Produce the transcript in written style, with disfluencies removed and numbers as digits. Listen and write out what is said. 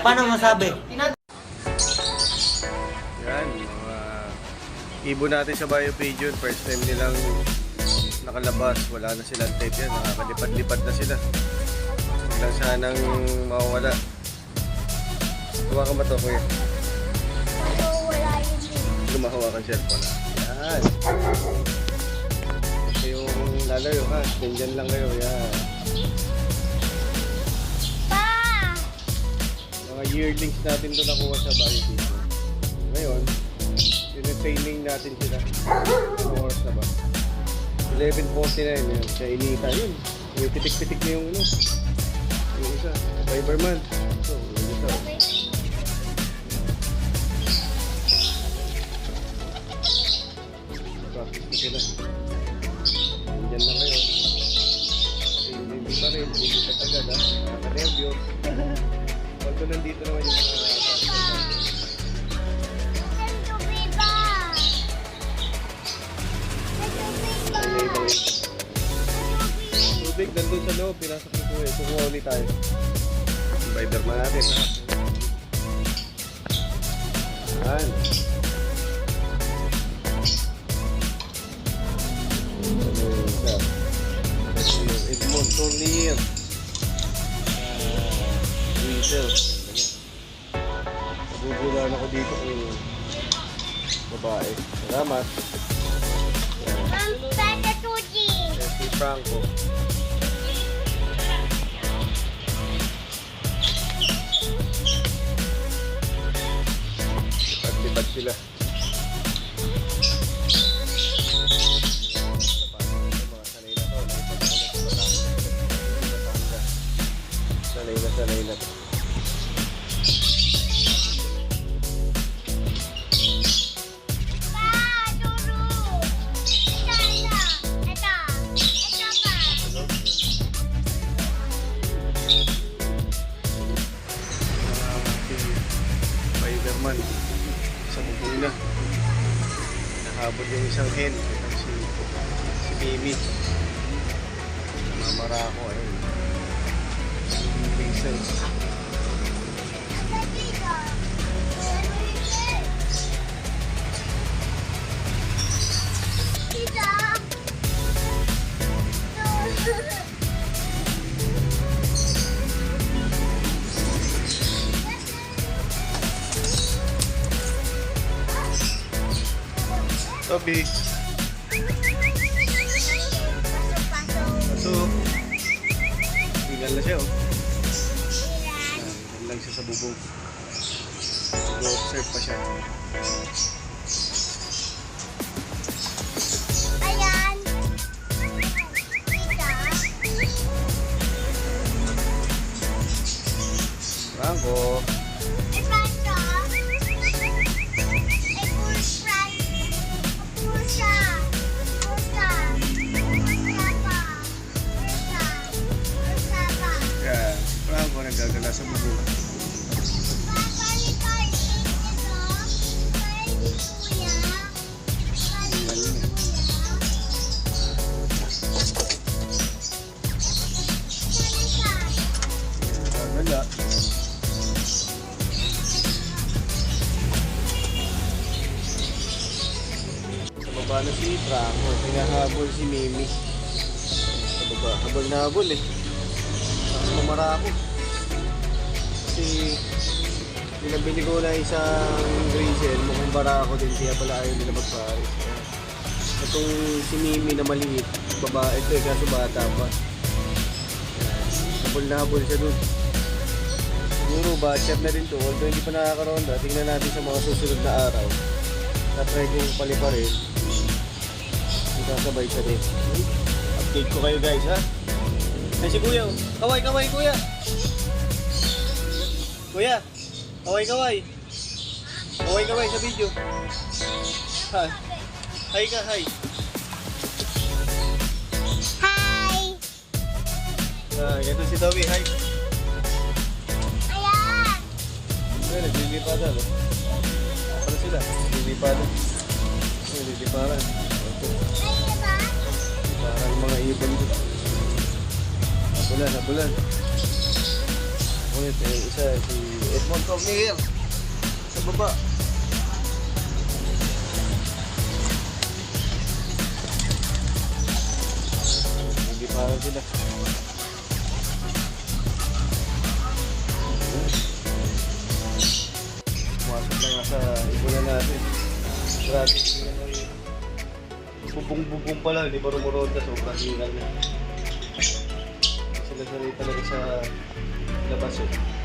Paano masabi? Yan, mga ibon natin sa Biopigeon. First time nilang nakalabas. Wala na silang tape yan. Nakakalipad-lipad na sila. Huwag lang sanang mawawala. Tuwa ka ba ito, kuya? Gumahawakan cellphone. Yan. Ito yung lalayo ha. Ganyan lang kayo. Yan. Mga yearlings natin ito nakuha sa Biopigeon. Ngayon, tinetaining natin sila. Anong oras na ba? 11:49 yun. Sa inita yun. Yung pitik-pitik na yung yung isa. Fiberman. So, yung isa. Practice na sila. Nandyan lang kayo. Hindi pa rin. Hindi pa tagad ha. Nakaka-nervyo. Pagko nandito naman yung mga tubig nandun sa loob, pinasok ko eh. Kukuha ulit tayo. Fiberman natin ha. Yan. Edmond Tournier. Weasel. Nabubulan ako dito kung babae. Salamat. Si Franco. Lipat sila. Sanay na to. Fiberman sa bubong na nahabol yung isang hen. Itong si Mimi mamara ako ayun pieces. Toby. Pasok. Tingnan na siya oh. Tingnan lang siya sa bubong. Nag-observe pa siya. Ayan. Franco. Nagagala sa bubong. Nagagala. Sa baba na si Franco. Pinahabol si Mimi. Sa baba. Habol na habol eh. Tapos mamara ako. Kasi pinabili ko na isang grizzle, mukhang bara ako din kaya pala ayaw nila magparis. Itong si Mimi na maliit, babae ito eh, kaso bata pa. Habol na habol siya dun. Siguro batcher na rin to, although hindi pa nakakaronda. Tingnan natin sa mga susunod na araw. Tatry kong paliparin. Sasabay siya din. Update ko kayo guys ha. Ay si Kuya, kaway Kuya! Kuya, kaway. Kaway sa video. Hi. Hi ka, hi. Hi. Ito si Toby, hi. Ayan. Naglilipada, no? Para sila, naglilipada. Nagliliparan. Ay, ba? Parang mga ibon dito. Habulan. Ngunit isa si Edmond Cornier sa baba. Hindi parang sila. Pumasok na nga sa ibunan natin. Grabe sila na rin. Bubong-bubong pala, hindi pa rumuroon ka. Sobrang hingal na. Sila talaga sa labas eh.